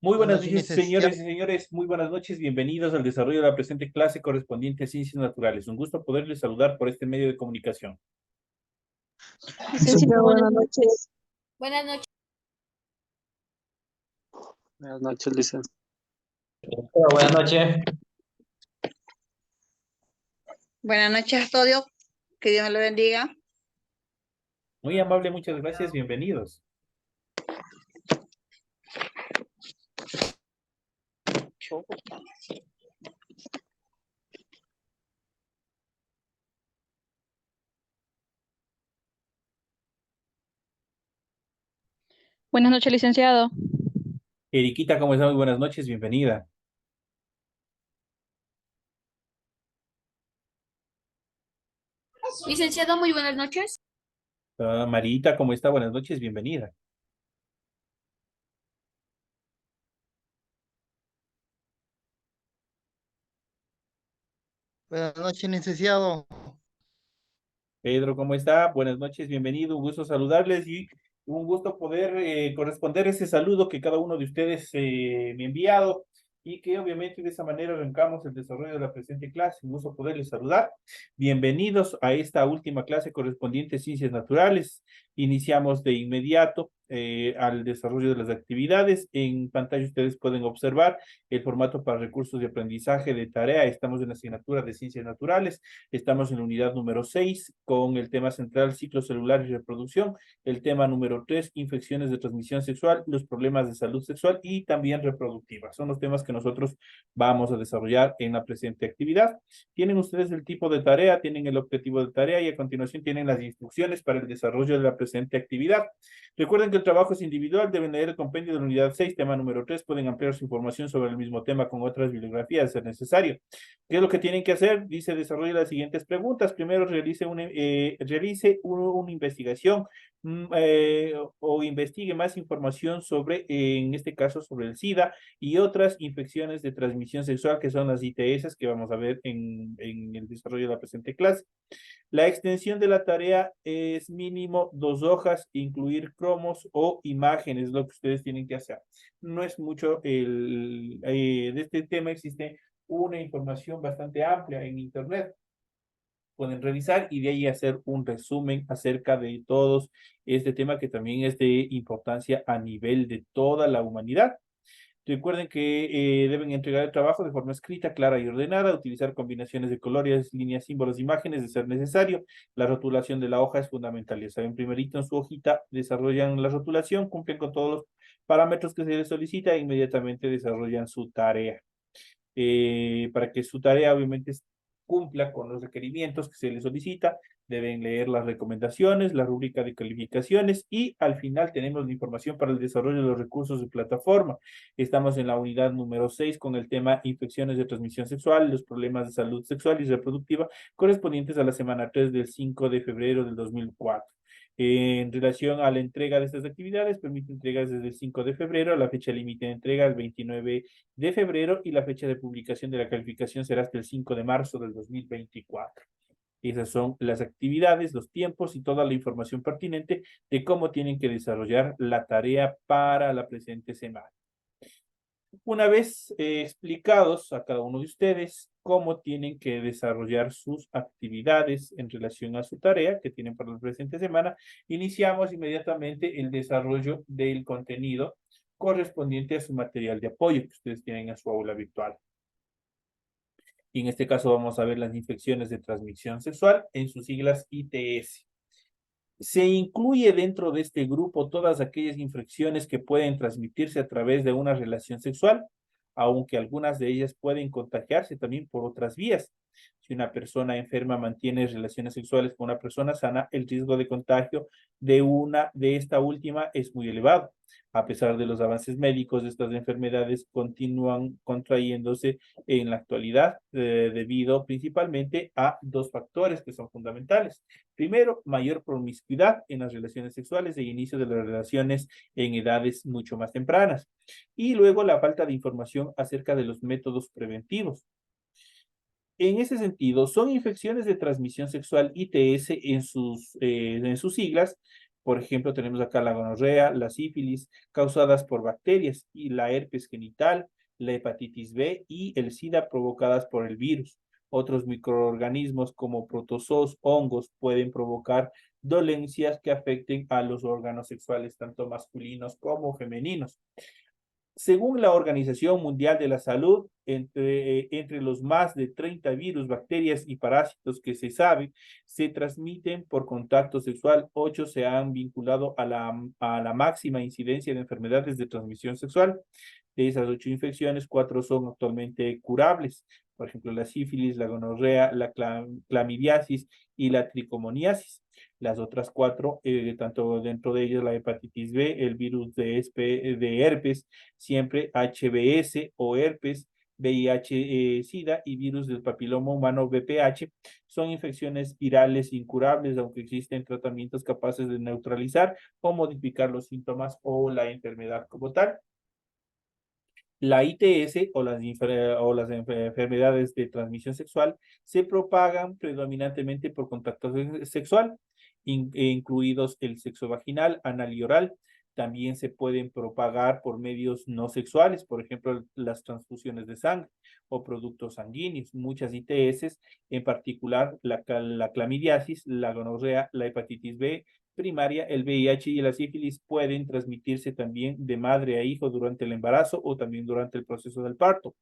Muy Buenas buenas noches, noches, licenciado. señores y señores. Muy buenas noches. Bienvenidos al desarrollo de la presente clase correspondiente a Ciencias Naturales. Un gusto poderles saludar por este medio de comunicación. Licenciado, buenas noches. Buenas noches. Buenas noches, licenciado. Buenas noches. Buenas noches a todos. Que Dios me lo bendiga. Muy amable, muchas gracias. Bienvenidos. Buenas noches, licenciado. Eriquita, ¿cómo está? Muy buenas noches. Bienvenida. Licenciado, muy buenas noches. Marita, ¿cómo está? Buenas noches. Bienvenida. Buenas noches, licenciado. Pedro, ¿cómo está? Buenas noches, bienvenido, un gusto saludarles y un gusto poder corresponder ese saludo que cada uno de ustedes me ha enviado y que obviamente de esa manera arrancamos el desarrollo de la presente clase. Un gusto poderles saludar. Bienvenidos a esta última clase correspondiente a Ciencias Naturales. Iniciamos de inmediato al desarrollo de las actividades. En pantalla ustedes pueden observar el formato para recursos de aprendizaje de tarea. Estamos en la asignatura de Ciencias Naturales. Estamos en la unidad número 6 con el tema central ciclo celular y reproducción, el tema número 3 infecciones de transmisión sexual, los problemas de salud sexual y también reproductiva. Son los temas que nosotros vamos a desarrollar en la presente actividad. Tienen ustedes el tipo de tarea, tienen el objetivo de tarea y a continuación tienen las instrucciones para el desarrollo de la presente actividad. Recuerden que el trabajo es individual, deben leer el compendio de la unidad 6, tema número 3, pueden ampliar su información sobre el mismo tema con otras bibliografías, de ser necesario. ¿Qué es lo que tienen que hacer? Dice, desarrolle las siguientes preguntas. Primero, realice una investigación o investigue más información sobre, en este caso, sobre el SIDA y otras infecciones de transmisión sexual, que son las ITS, que vamos a ver en el desarrollo de la presente clase. La extensión de la tarea es mínimo 2 hojas, incluir cromos o imágenes, lo que ustedes tienen que hacer. No es mucho de este tema, existe una información bastante amplia en Internet. Pueden revisar y de ahí hacer un resumen acerca de todos este tema que también es de importancia a nivel de toda la humanidad. Recuerden que deben entregar el trabajo de forma escrita, clara y ordenada, utilizar combinaciones de colores, líneas, símbolos, imágenes de ser necesario. La rotulación de la hoja es fundamental. Ya saben, primerito en su hojita desarrollan la rotulación, cumplen con todos los parámetros que se les solicita e inmediatamente desarrollan su tarea. Para que su tarea obviamente cumpla con los requerimientos que se les solicita, deben leer las recomendaciones, la rúbrica de calificaciones y al final tenemos la información para el desarrollo de los recursos de plataforma. Estamos en la unidad número 6 con el tema infecciones de transmisión sexual, los problemas de salud sexual y reproductiva correspondientes a la semana 3 del 5 de febrero del 2004. En relación a la entrega de estas actividades, permite entregas desde el 5 de febrero, la fecha límite de entrega el 29 de febrero y la fecha de publicación de la calificación será hasta el 5 de marzo del 2024. Esas son las actividades, los tiempos y toda la información pertinente de cómo tienen que desarrollar la tarea para la presente semana. Una vez explicados a cada uno de ustedes cómo tienen que desarrollar sus actividades en relación a su tarea que tienen para la presente semana, iniciamos inmediatamente el desarrollo del contenido correspondiente a su material de apoyo que ustedes tienen en su aula virtual. Y en este caso vamos a ver las infecciones de transmisión sexual, en sus siglas ITS. Se incluye dentro de este grupo todas aquellas infecciones que pueden transmitirse a través de una relación sexual, aunque algunas de ellas pueden contagiarse también por otras vías. Si una persona enferma mantiene relaciones sexuales con una persona sana, el riesgo de contagio de esta última es muy elevado. A pesar de los avances médicos, estas enfermedades continúan contrayéndose en la actualidad debido principalmente a 2 factores que son fundamentales. Primero, mayor promiscuidad en las relaciones sexuales e inicio de las relaciones en edades mucho más tempranas. Y luego la falta de información acerca de los métodos preventivos. En ese sentido, son infecciones de transmisión sexual ITS en sus siglas, Por ejemplo, tenemos acá la gonorrea, la sífilis, causadas por bacterias, y la herpes genital, la hepatitis B y el SIDA provocadas por el virus. Otros microorganismos como protozoos, hongos, pueden provocar dolencias que afecten a los órganos sexuales, tanto masculinos como femeninos. Según la Organización Mundial de la Salud, entre los más de 30 virus, bacterias y parásitos que se sabe, se transmiten por contacto sexual. 8 se han vinculado a la máxima incidencia de enfermedades de transmisión sexual. De esas 8 infecciones, 4 son actualmente curables. Por ejemplo, la sífilis, la gonorrea, la clamidiasis y la tricomoniasis. Las otras 4, tanto dentro de ellas la hepatitis B, el virus de herpes, siempre HBS o herpes, VIH, SIDA y virus del papiloma humano VPH, son infecciones virales incurables, aunque existen tratamientos capaces de neutralizar o modificar los síntomas o la enfermedad como tal. La ITS o las enfermedades de transmisión sexual se propagan predominantemente por contacto sexual, incluidos el sexo vaginal, anal y oral. También se pueden propagar por medios no sexuales, por ejemplo, las transfusiones de sangre o productos sanguíneos. Muchas ITS, en particular la clamidiasis, la gonorrea, la hepatitis B primaria, el VIH y la sífilis pueden transmitirse también de madre a hijo durante el embarazo o también durante el proceso del parto.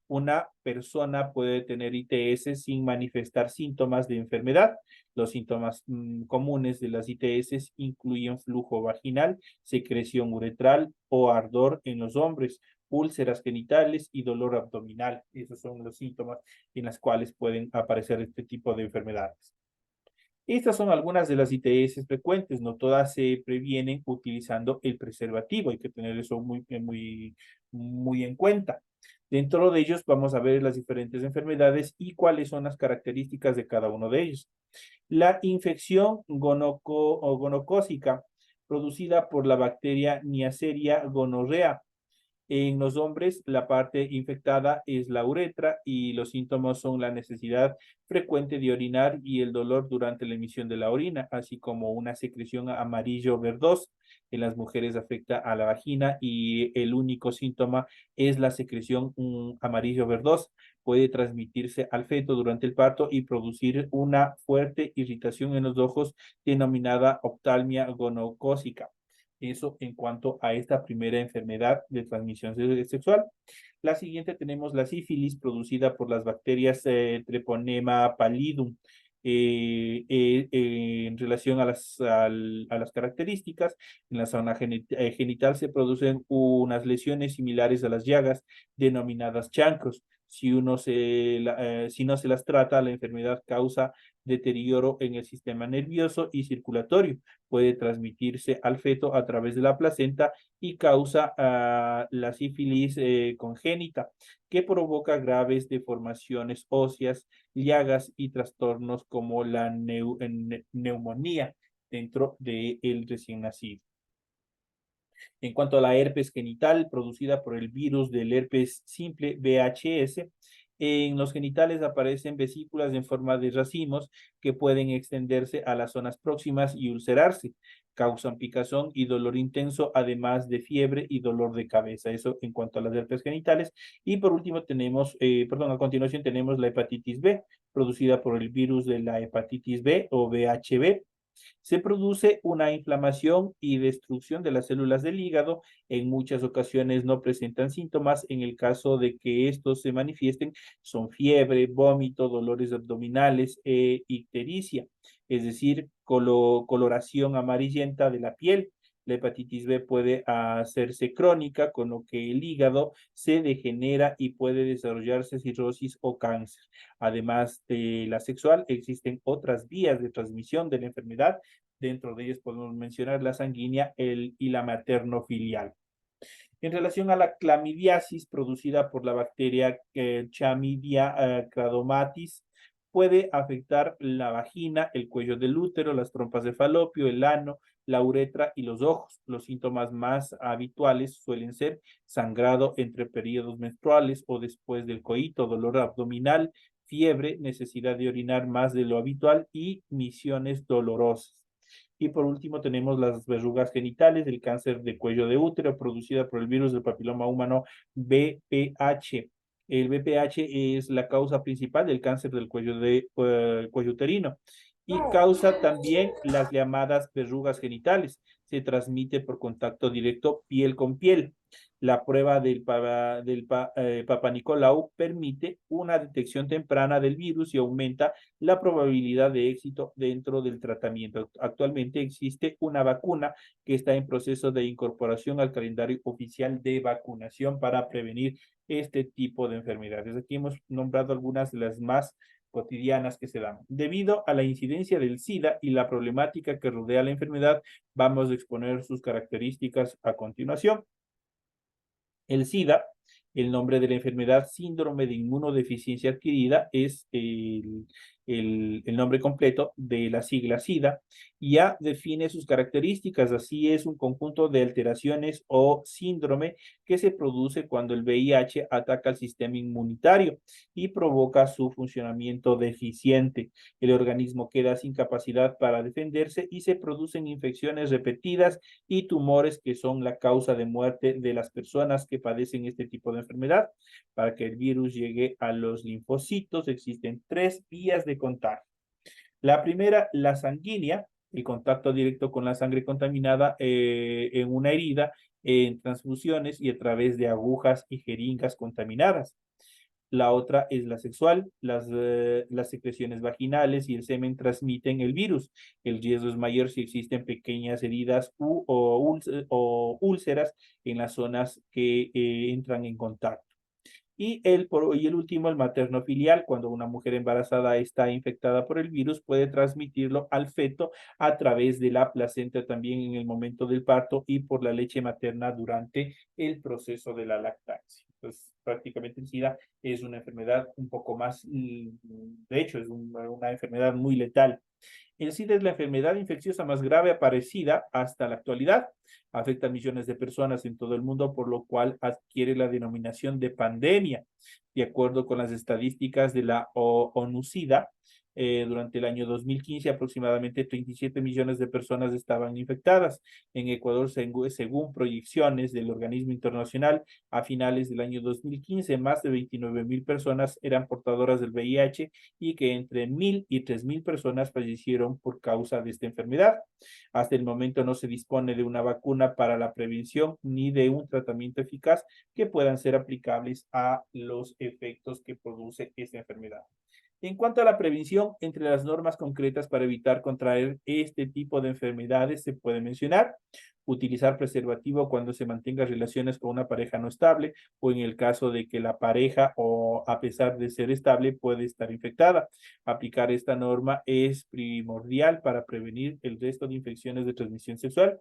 Una persona puede tener ITS sin manifestar síntomas de enfermedad. Los síntomas comunes de las ITS incluyen flujo vaginal, secreción uretral o ardor en los hombres, úlceras genitales y dolor abdominal. Esos son los síntomas en los cuales pueden aparecer este tipo de enfermedades. Estas son algunas de las ITS frecuentes, no todas se previenen utilizando el preservativo, hay que tener eso muy en cuenta. Dentro de ellos vamos a ver las diferentes enfermedades y cuáles son las características de cada uno de ellos. La infección gonocócica producida por la bacteria Neisseria gonorrhea. En los hombres, la parte infectada es la uretra y los síntomas son la necesidad frecuente de orinar y el dolor durante la emisión de la orina, así como una secreción amarillo verdosa. En las mujeres afecta a la vagina y el único síntoma es la secreción amarillo verdosa. Puede transmitirse al feto durante el parto y producir una fuerte irritación en los ojos denominada oftalmia gonocócica. Eso en cuanto a esta primera enfermedad de transmisión sexual. La siguiente tenemos la sífilis producida por las bacterias Treponema pallidum. En relación a las características, en la zona genital se producen unas lesiones similares a las llagas denominadas chancros. Si no se las trata, la enfermedad causa deterioro en el sistema nervioso y circulatorio. Puede transmitirse al feto a través de la placenta y causa la sífilis congénita, que provoca graves deformaciones óseas, llagas y trastornos como la neumonía dentro del recién nacido. En cuanto a la herpes genital producida por el virus del herpes simple VHS, en los genitales aparecen vesículas en forma de racimos que pueden extenderse a las zonas próximas y ulcerarse. Causan picazón y dolor intenso, además de fiebre y dolor de cabeza. Eso en cuanto a las herpes genitales. Y por último tenemos, a continuación tenemos la hepatitis B, producida por el virus de la hepatitis B o VHB. Se produce una inflamación y destrucción de las células del hígado. En muchas ocasiones no presentan síntomas. En el caso de que estos se manifiesten, son fiebre, vómito, dolores abdominales e ictericia, es decir, coloración amarillenta de la piel. La hepatitis B puede hacerse crónica, con lo que el hígado se degenera y puede desarrollarse cirrosis o cáncer. Además de la sexual, existen otras vías de transmisión de la enfermedad. Dentro de ellas podemos mencionar la sanguínea y la materno-filial. En relación a la clamidiasis producida por la bacteria Chlamydia trachomatis, puede afectar la vagina, el cuello del útero, las trompas de falopio, el ano, la uretra y los ojos. Los síntomas más habituales suelen ser sangrado entre periodos menstruales o después del coito, dolor abdominal, fiebre, necesidad de orinar más de lo habitual y misiones dolorosas. Y por último tenemos las verrugas genitales, el cáncer de cuello de útero producida por el virus del papiloma humano VPH. El VPH es la causa principal del cáncer del cuello uterino y causa también las llamadas verrugas genitales. Se transmite por contacto directo piel con piel. La prueba del Papa Nicolau permite una detección temprana del virus y aumenta la probabilidad de éxito dentro del tratamiento. Actualmente existe una vacuna que está en proceso de incorporación al calendario oficial de vacunación para prevenir este tipo de enfermedades. Aquí hemos nombrado algunas de las más cotidianas que se dan. Debido a la incidencia del SIDA y la problemática que rodea la enfermedad, vamos a exponer sus características a continuación. El SIDA, el nombre de la enfermedad, síndrome de inmunodeficiencia adquirida, es el nombre completo de la sigla SIDA. Ya define sus características, así es un conjunto de alteraciones o síndrome que se produce cuando el VIH ataca al sistema inmunitario y provoca su funcionamiento deficiente. El organismo queda sin capacidad para defenderse y se producen infecciones repetidas y tumores que son la causa de muerte de las personas que padecen este tipo de enfermedad. Para que el virus llegue a los linfocitos existen 3 vías de contagio. La primera, la sanguínea, el contacto directo con la sangre contaminada en una herida, en transfusiones y a través de agujas y jeringas contaminadas. La otra es la sexual, las secreciones vaginales y el semen transmiten el virus. El riesgo es mayor si existen pequeñas heridas o úlceras en las zonas que entran en contacto. Y el último, el materno filial, cuando una mujer embarazada está infectada por el virus, puede transmitirlo al feto a través de la placenta también en el momento del parto y por la leche materna durante el proceso de la lactancia. Entonces, prácticamente el SIDA es una enfermedad un poco más, de hecho, es una enfermedad muy letal. El SIDA es la enfermedad infecciosa más grave aparecida hasta la actualidad. Afecta a millones de personas en todo el mundo, por lo cual adquiere la denominación de pandemia. De acuerdo con las estadísticas de la ONU-SIDA, durante el año 2015 aproximadamente 37 millones de personas estaban infectadas. En Ecuador, según proyecciones del organismo internacional, a finales del año 2015, más de 29.000 personas eran portadoras del VIH y que entre 1.000 y 3.000 personas fallecieron por causa de esta enfermedad. Hasta el momento no se dispone de una vacuna para la prevención ni de un tratamiento eficaz que puedan ser aplicables a los efectos que produce esta enfermedad. En cuanto a la prevención, entre las normas concretas para evitar contraer este tipo de enfermedades se puede mencionar utilizar preservativo cuando se mantenga relaciones con una pareja no estable o en el caso de que la pareja o a pesar de ser estable puede estar infectada. Aplicar esta norma es primordial para prevenir el resto de infecciones de transmisión sexual.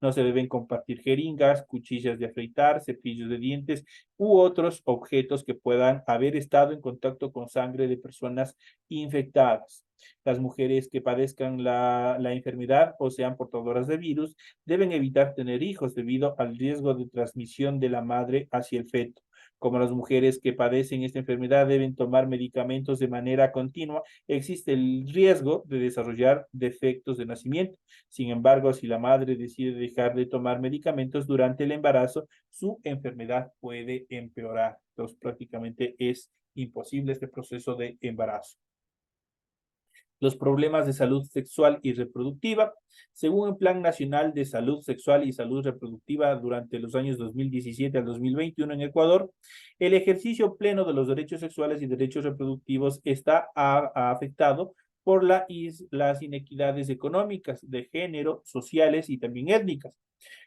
No se deben compartir jeringas, cuchillas de afeitar, cepillos de dientes u otros objetos que puedan haber estado en contacto con sangre de personas infectadas. Las mujeres que padezcan la enfermedad o sean portadoras de virus deben evitar tener hijos debido al riesgo de transmisión de la madre hacia el feto. Como las mujeres que padecen esta enfermedad deben tomar medicamentos de manera continua, existe el riesgo de desarrollar defectos de nacimiento. Sin embargo, si la madre decide dejar de tomar medicamentos durante el embarazo, su enfermedad puede empeorar. Entonces, prácticamente es imposible este proceso de embarazo. Los problemas de salud sexual y reproductiva. Según el Plan Nacional de Salud Sexual y Salud Reproductiva durante los años 2017 al 2021 en Ecuador, el ejercicio pleno de los derechos sexuales y derechos reproductivos está afectado por las inequidades económicas, de género, sociales y también étnicas.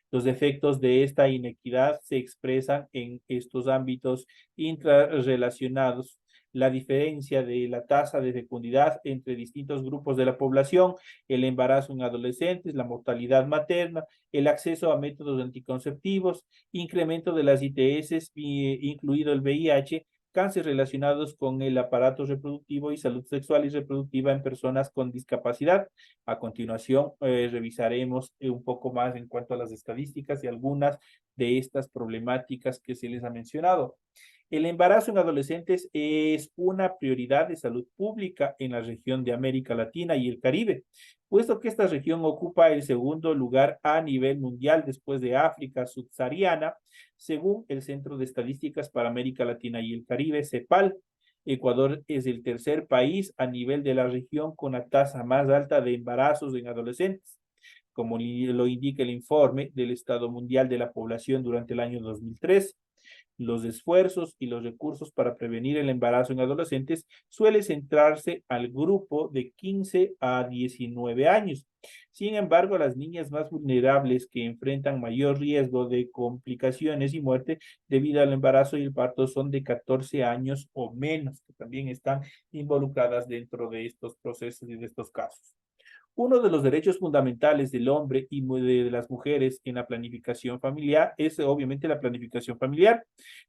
Los efectos de esta inequidad se expresan en estos ámbitos intrarrelacionados, la diferencia de la tasa de fecundidad entre distintos grupos de la población, el embarazo en adolescentes, la mortalidad materna, el acceso a métodos anticonceptivos, incremento de las ITS, incluido el VIH, cáncer relacionados con el aparato reproductivo y salud sexual y reproductiva en personas con discapacidad. A continuación, revisaremos un poco más en cuanto a las estadísticas y algunas de estas problemáticas que se les ha mencionado. El embarazo en adolescentes es una prioridad de salud pública en la región de América Latina y el Caribe, puesto que esta región ocupa el segundo lugar a nivel mundial después de África subsahariana, según el Centro de Estadísticas para América Latina y el Caribe, CEPAL. Ecuador es el tercer país a nivel de la región con la tasa más alta de embarazos en adolescentes, como lo indica el informe del Estado Mundial de la Población durante el año 2003. Los esfuerzos y los recursos para prevenir el embarazo en adolescentes suele centrarse al grupo de 15 a 19 años. Sin embargo, las niñas más vulnerables que enfrentan mayor riesgo de complicaciones y muerte debido al embarazo y el parto son de 14 años o menos, que también están involucradas dentro de estos procesos y de estos casos. Uno de los derechos fundamentales del hombre y de las mujeres en la planificación familiar es obviamente la planificación familiar,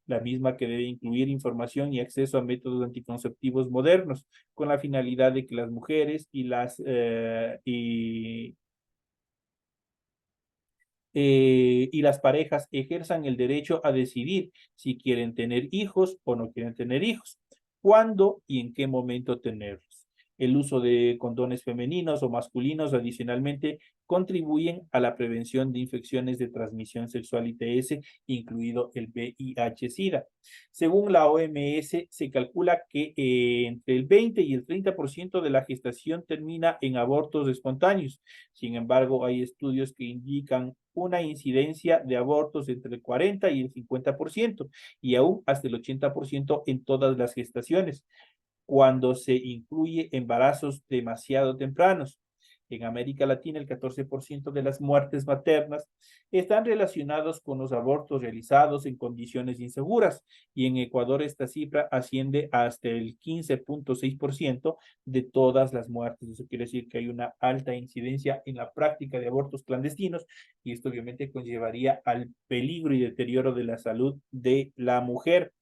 la misma que debe incluir información y acceso a métodos anticonceptivos modernos, con la finalidad de que las mujeres y las parejas ejerzan el derecho a decidir si quieren tener hijos o no quieren tener hijos, cuándo y en qué momento tenerlos. El uso de condones femeninos o masculinos adicionalmente contribuyen a la prevención de infecciones de transmisión sexual ITS, incluido el VIH-Sida. Según la OMS, se calcula que entre el 20 y el 30% de la gestación termina en abortos espontáneos. Sin embargo, hay estudios que indican una incidencia de abortos entre el 40 y el 50% y aún hasta el 80% en todas las gestaciones, cuando se incluye embarazos demasiado tempranos. En América Latina, el 14% de las muertes maternas están relacionados con los abortos realizados en condiciones inseguras, y en Ecuador esta cifra asciende hasta el 15.6% de todas las muertes. Eso quiere decir que hay una alta incidencia en la práctica de abortos clandestinos, y esto obviamente conllevaría al peligro y deterioro de la salud de la mujer.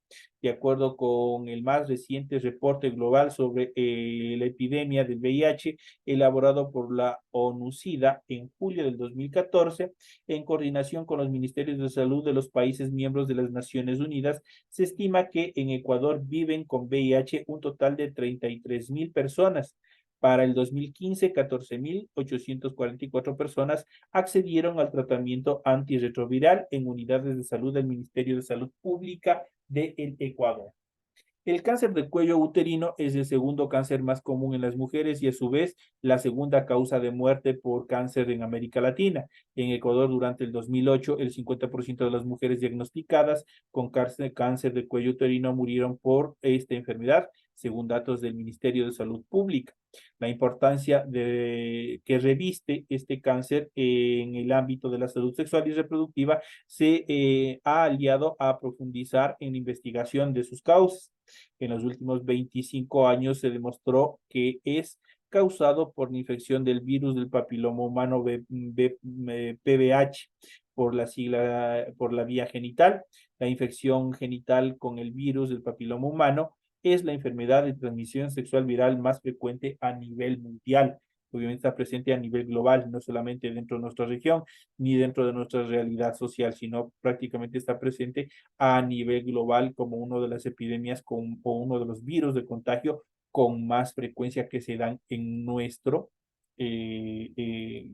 De acuerdo con el más reciente reporte global sobre la epidemia del VIH, elaborado por la ONU-SIDA en julio del 2014, en coordinación con los ministerios de salud de los países miembros de las Naciones Unidas, se estima que en Ecuador viven con VIH un total de 33.000 personas. Para el 2015, 14.844 personas accedieron al tratamiento antirretroviral en unidades de salud del Ministerio de Salud Pública del Ecuador. El cáncer de cuello uterino es el segundo cáncer más común en las mujeres y a su vez la segunda causa de muerte por cáncer en América Latina. En Ecuador, durante el 2008, el 50% de las mujeres diagnosticadas con cáncer de cuello uterino murieron por esta enfermedad, según datos del Ministerio de Salud Pública. La importancia que reviste este cáncer en el ámbito de la salud sexual y reproductiva se ha aliado a profundizar en la investigación de sus causas. En los últimos 25 años se demostró que es causado por la infección del virus del papiloma humano PBH por la vía genital. La infección genital con el virus del papiloma humano es la enfermedad de transmisión sexual viral más frecuente a nivel mundial. Obviamente está presente a nivel global, no solamente dentro de nuestra región ni dentro de nuestra realidad social, sino prácticamente está presente a nivel global como una de las epidemias o uno de los virus de contagio con más frecuencia que se dan en eh, eh,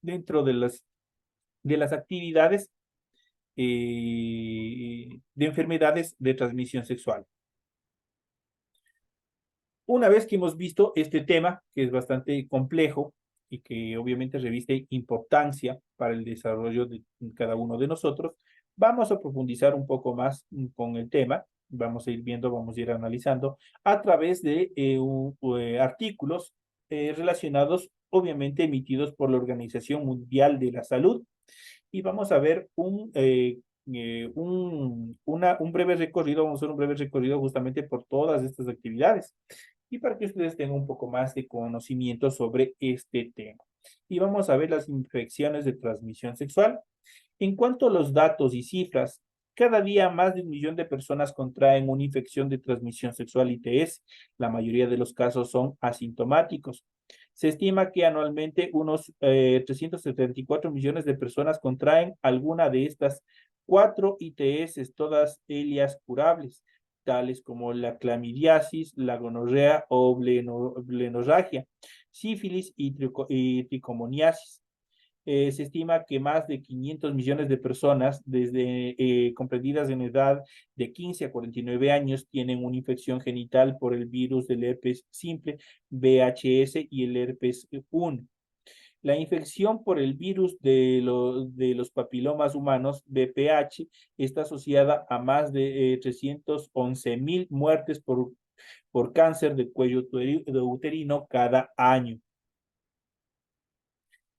dentro de las actividades de enfermedades de transmisión sexual. Una vez que hemos visto este tema, que es bastante complejo y que obviamente reviste importancia para el desarrollo de cada uno de nosotros, vamos a profundizar un poco más con el tema. Vamos a ir viendo, vamos a ir analizando a través de artículos relacionados, obviamente emitidos por la Organización Mundial de la Salud, y vamos a ver un breve recorrido, vamos a hacer un breve recorrido justamente por todas estas actividades y para que ustedes tengan un poco más de conocimiento sobre este tema. Y vamos a ver las infecciones de transmisión sexual. En cuanto a los datos y cifras, cada día más de 1 millón de personas contraen una infección de transmisión sexual ITS. La mayoría de los casos son asintomáticos. Se estima que anualmente unos 374 millones de personas contraen alguna de estas 4 ITS, todas ellas curables, tales como la clamidiasis, la gonorrea o blenorragia, sífilis y tricomoniasis. Se estima que más de 500 millones de personas, desde comprendidas en edad de 15 a 49 años, tienen una infección genital por el virus del herpes simple, VHS, y el herpes 1. La infección por el virus de los papilomas humanos, VPH, está asociada a más de 311,000 muertes por cáncer de cuello uterino cada año.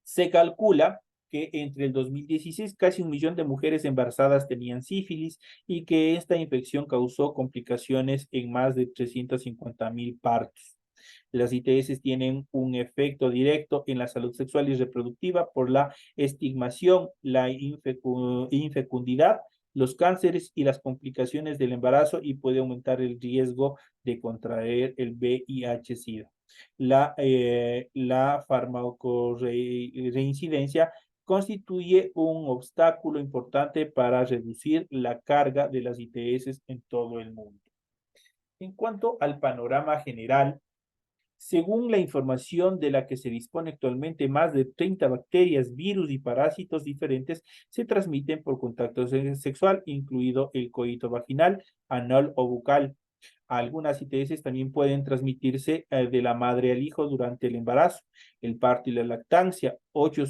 Se calcula que entre el 2016 casi 1 millón de mujeres embarazadas tenían sífilis y que esta infección causó complicaciones en más de 350,000 partos. Las ITS tienen un efecto directo en la salud sexual y reproductiva por la estigmación, la infecundidad, los cánceres y las complicaciones del embarazo, y puede aumentar el riesgo de contraer el VIH-Sida. La farmacorreincidencia constituye un obstáculo importante para reducir la carga de las ITS en todo el mundo. En cuanto al panorama general, según la información de la que se dispone actualmente, más de 30 bacterias, virus y parásitos diferentes se transmiten por contacto sexual, incluido el coito vaginal, anal o bucal. Algunas ITS también pueden transmitirse de la madre al hijo durante el embarazo, el parto y la lactancia. 8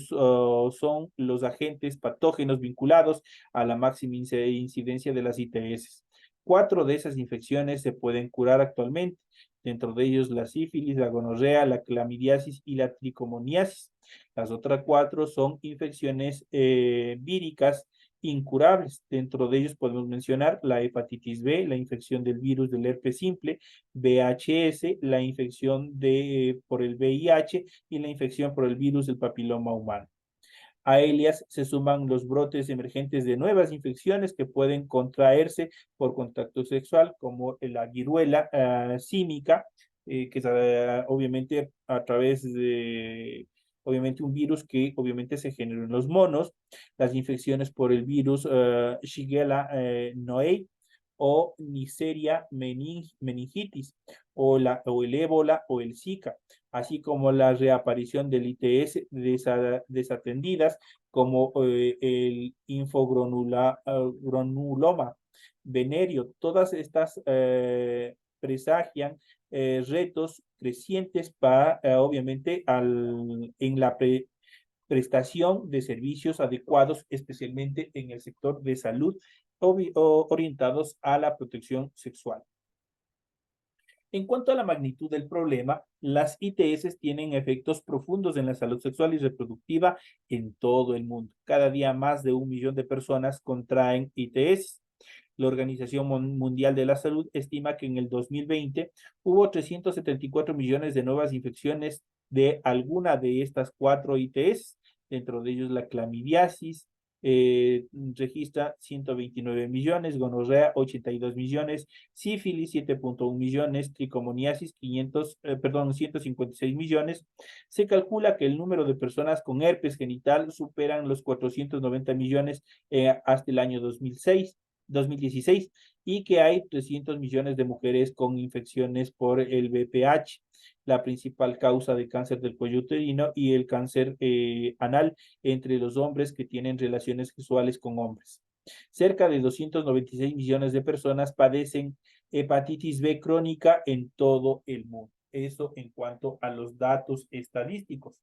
son los agentes patógenos vinculados a la máxima incidencia de las ITS. 4 de esas infecciones se pueden curar actualmente, dentro de ellos la sífilis, la gonorrea, la clamidiasis y la tricomoniasis. Las otras 4 son infecciones víricas incurables. Dentro de ellos podemos mencionar la hepatitis B, la infección del virus del herpes simple, VHS, la infección por el VIH y la infección por el virus del papiloma humano. A ellas se suman los brotes emergentes de nuevas infecciones que pueden contraerse por contacto sexual, como la viruela símica, que es obviamente a través de un virus que obviamente se generó en los monos, las infecciones por el virus Shigella noei o Neisseria meningitis, o el ébola o el Zika, así como la reaparición del ITS desatendidas, como el infogranuloma venéreo. Todas estas presagian retos crecientes para, obviamente, en la prestación de servicios adecuados, especialmente en el sector de salud, orientados a la protección sexual. En cuanto a la magnitud del problema, las ITS tienen efectos profundos en la salud sexual y reproductiva en todo el mundo. Cada día más de 1 millón de personas contraen ITS. La Organización Mundial de la Salud estima que en el 2020 hubo 374 millones de nuevas infecciones de alguna de estas 4 ITS, dentro de ellos la clamidiasis, registra 129 millones, gonorrea 82 millones, sífilis 7,1 millones, tricomoniasis 156 millones. Se calcula que el número de personas con herpes genital superan los 490 millones hasta el año 2016, y que hay 300 millones de mujeres con infecciones por el VPH, la principal causa de cáncer del cuello uterino y el cáncer anal entre los hombres que tienen relaciones sexuales con hombres. Cerca de 296 millones de personas padecen hepatitis B crónica en todo el mundo. Eso en cuanto a los datos estadísticos.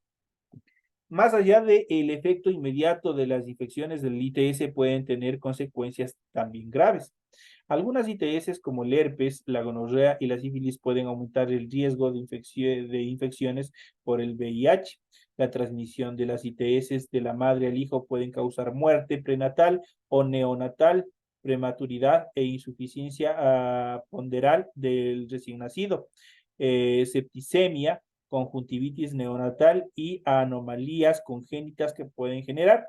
Más allá del efecto inmediato de las infecciones del ITS, pueden tener consecuencias también graves. Algunas ITS, como el herpes, la gonorrea y la sífilis, pueden aumentar el riesgo de infecciones por el VIH. La transmisión de las ITS de la madre al hijo pueden causar muerte prenatal o neonatal, prematuridad e insuficiencia ponderal del recién nacido, septicemia, conjuntivitis neonatal y anomalías congénitas que pueden generar.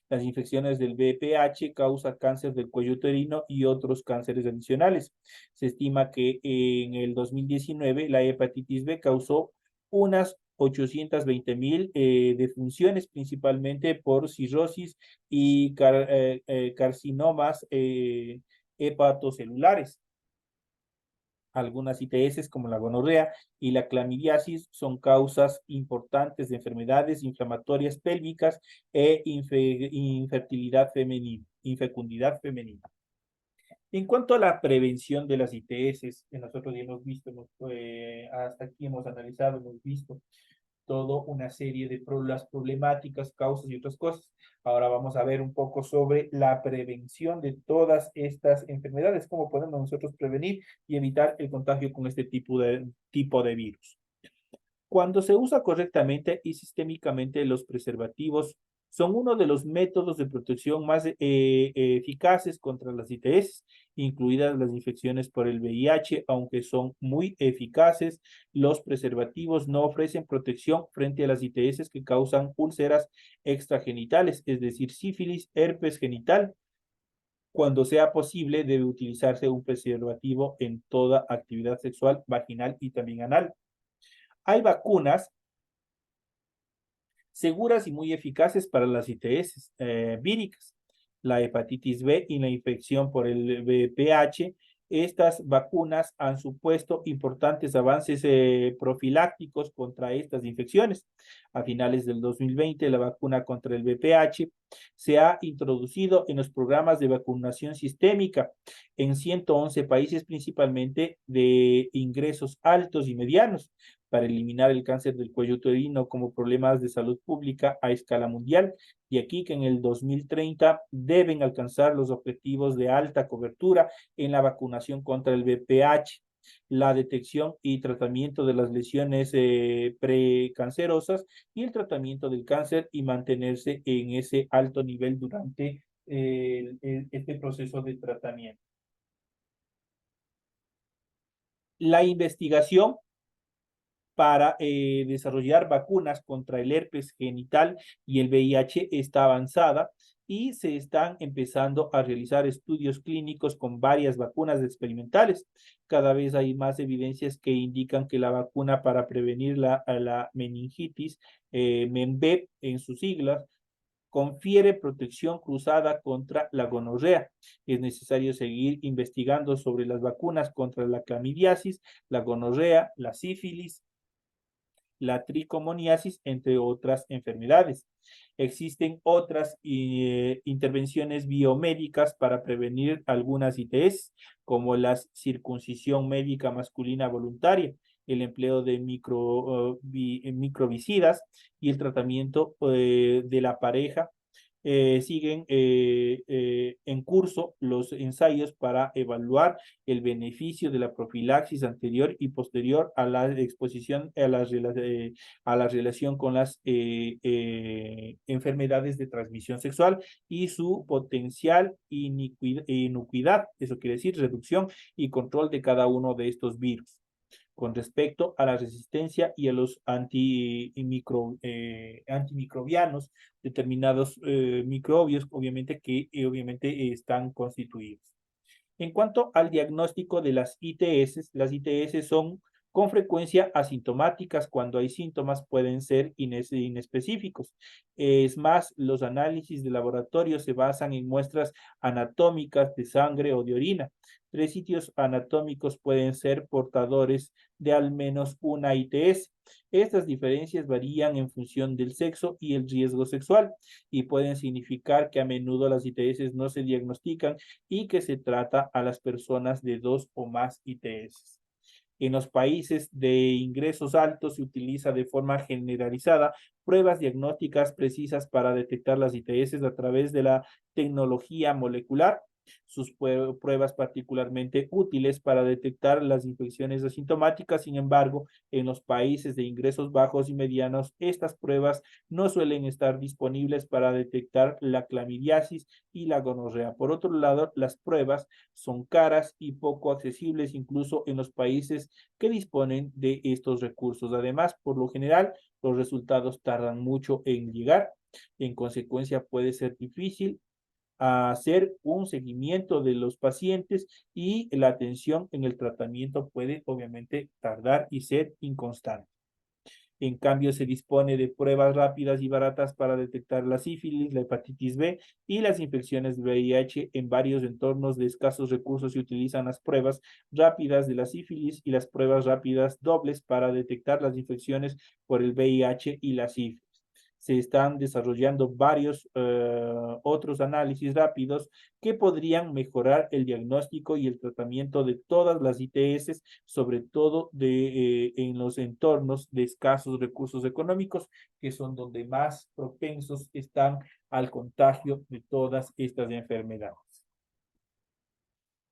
Las infecciones del VPH causan cáncer del cuello uterino y otros cánceres adicionales. Se estima que en el 2019 la hepatitis B causó unas 820,000 defunciones, principalmente por cirrosis y carcinomas hepatocelulares. Algunas ITS como la gonorrea y la clamidiasis son causas importantes de enfermedades inflamatorias pélvicas e infertilidad femenina, infecundidad femenina. En cuanto a la prevención de las ITS, que nosotros ya hemos visto, hasta aquí hemos analizado, hemos visto toda una serie de las problemáticas, causas y otras cosas. Ahora vamos a ver un poco sobre la prevención de todas estas enfermedades, cómo podemos nosotros prevenir y evitar el contagio con este tipo de virus. Cuando se usa correctamente y sistémicamente, los preservativos son uno de los métodos de protección más eficaces contra las ITS, incluidas las infecciones por el VIH. Aunque son muy eficaces, los preservativos no ofrecen protección frente a las ITS que causan úlceras extragenitales, es decir, sífilis, herpes genital. Cuando sea posible, debe utilizarse un preservativo en toda actividad sexual, vaginal y también anal. Hay vacunas seguras y muy eficaces para las ITS víricas, la hepatitis B y la infección por el VPH. Estas vacunas han supuesto importantes avances profilácticos contra estas infecciones. A finales del 2020, la vacuna contra el VPH se ha introducido en los programas de vacunación sistémica en 111 países, principalmente de ingresos altos y medianos, para eliminar el cáncer del cuello uterino como problemas de salud pública a escala mundial, y aquí que en el 2030 deben alcanzar los objetivos de alta cobertura en la vacunación contra el VPH, la detección y tratamiento de las lesiones precancerosas y el tratamiento del cáncer, y mantenerse en ese alto nivel durante este proceso de tratamiento. La investigación para desarrollar vacunas contra el herpes genital y el VIH está avanzada, y se están empezando a realizar estudios clínicos con varias vacunas experimentales. Cada vez hay más evidencias que indican que la vacuna para prevenir la meningitis, MENVEP en sus siglas, confiere protección cruzada contra la gonorrea. Es necesario seguir investigando sobre las vacunas contra la clamidiasis, la gonorrea, la sífilis, la tricomoniasis, entre otras enfermedades. Existen otras intervenciones biomédicas para prevenir algunas ITS, como la circuncisión médica masculina voluntaria, el empleo de microvicidas y el tratamiento de la pareja. Siguen en curso los ensayos para evaluar el beneficio de la profilaxis anterior y posterior a la exposición a la relación con las enfermedades de transmisión sexual y su potencial inocuidad, eso quiere decir reducción y control de cada uno de estos virus. Con respecto a la resistencia y a los antimicrobianos, determinados microbios, obviamente están constituidos. En cuanto al diagnóstico de las ITS son con frecuencia asintomáticas. Cuando hay síntomas pueden ser inespecíficos. Es más, los análisis de laboratorio se basan en muestras anatómicas de sangre o de orina. 3 sitios anatómicos pueden ser portadores de al menos una ITS. Estas diferencias varían en función del sexo y el riesgo sexual, y pueden significar que a menudo las ITS no se diagnostican y que se trata a las personas de 2 o más ITS. En los países de ingresos altos se utiliza de forma generalizada pruebas diagnósticas precisas para detectar las ITS a través de la tecnología molecular. Sus pruebas particularmente útiles para detectar las infecciones asintomáticas. Sin embargo, en los países de ingresos bajos y medianos, estas pruebas no suelen estar disponibles para detectar la clamidiasis y la gonorrea. Por otro lado, las pruebas son caras y poco accesibles, incluso en los países que disponen de estos recursos. Además, por lo general, los resultados tardan mucho en llegar. En consecuencia, puede ser difícil hacer un seguimiento de los pacientes, y la atención en el tratamiento puede obviamente tardar y ser inconstante. En cambio, se dispone de pruebas rápidas y baratas para detectar la sífilis, la hepatitis B y las infecciones de VIH. En varios entornos de escasos recursos se utilizan las pruebas rápidas de la sífilis y las pruebas rápidas dobles para detectar las infecciones por el VIH y la sífilis. Se están desarrollando varios otros análisis rápidos que podrían mejorar el diagnóstico y el tratamiento de todas las ITS, sobre todo en los entornos de escasos recursos económicos, que son donde más propensos están al contagio de todas estas enfermedades.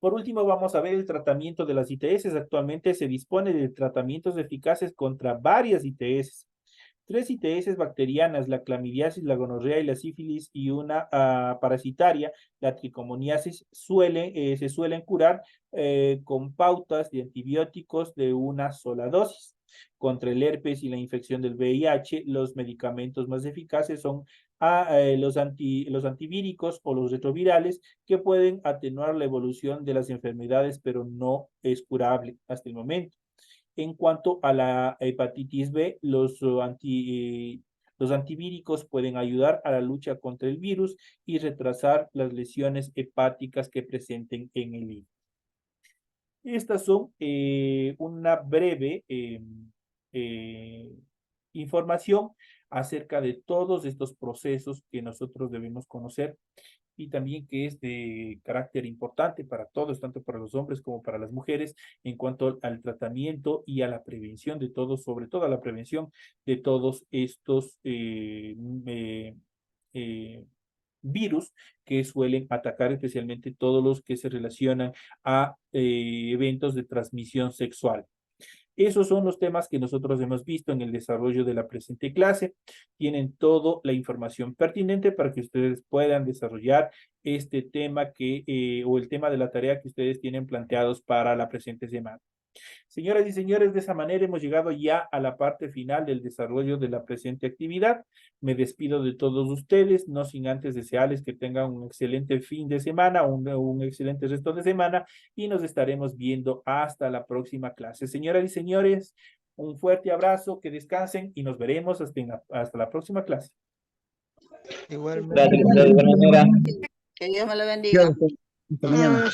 Por último, vamos a ver el tratamiento de las ITS. Actualmente se dispone de tratamientos eficaces contra varias ITS. 3 ITS bacterianas, la clamidiasis, la gonorrea y la sífilis, y una parasitaria, la tricomoniasis, se suelen curar con pautas de antibióticos de una sola dosis. Contra el herpes y la infección del VIH, los medicamentos más eficaces son los antivíricos o los retrovirales, que pueden atenuar la evolución de las enfermedades, pero no es curable hasta el momento. En cuanto a la hepatitis B, los antivíricos pueden ayudar a la lucha contra el virus y retrasar las lesiones hepáticas que presenten en el hígado. Estas son una breve información acerca de todos estos procesos que nosotros debemos conocer y también que es de carácter importante para todos, tanto para los hombres como para las mujeres, en cuanto al tratamiento y a la prevención de todos, sobre todo a la prevención de todos estos virus que suelen atacar especialmente todos los que se relacionan a eventos de transmisión sexual. Esos son los temas que nosotros hemos visto en el desarrollo de la presente clase. Tienen toda la información pertinente para que ustedes puedan desarrollar este tema o el tema de la tarea que ustedes tienen planteados para la presente semana. Señoras y señores, de esa manera hemos llegado ya a la parte final del desarrollo de la presente actividad. Me despido de todos ustedes, no sin antes desearles que tengan un excelente fin de semana, un excelente resto de semana, y nos estaremos viendo hasta la próxima clase. Señoras y señores, un fuerte abrazo, que descansen y nos veremos hasta la próxima clase. Igualmente. Gracias, de igual manera. Que Dios me lo bendiga. Hasta mañana.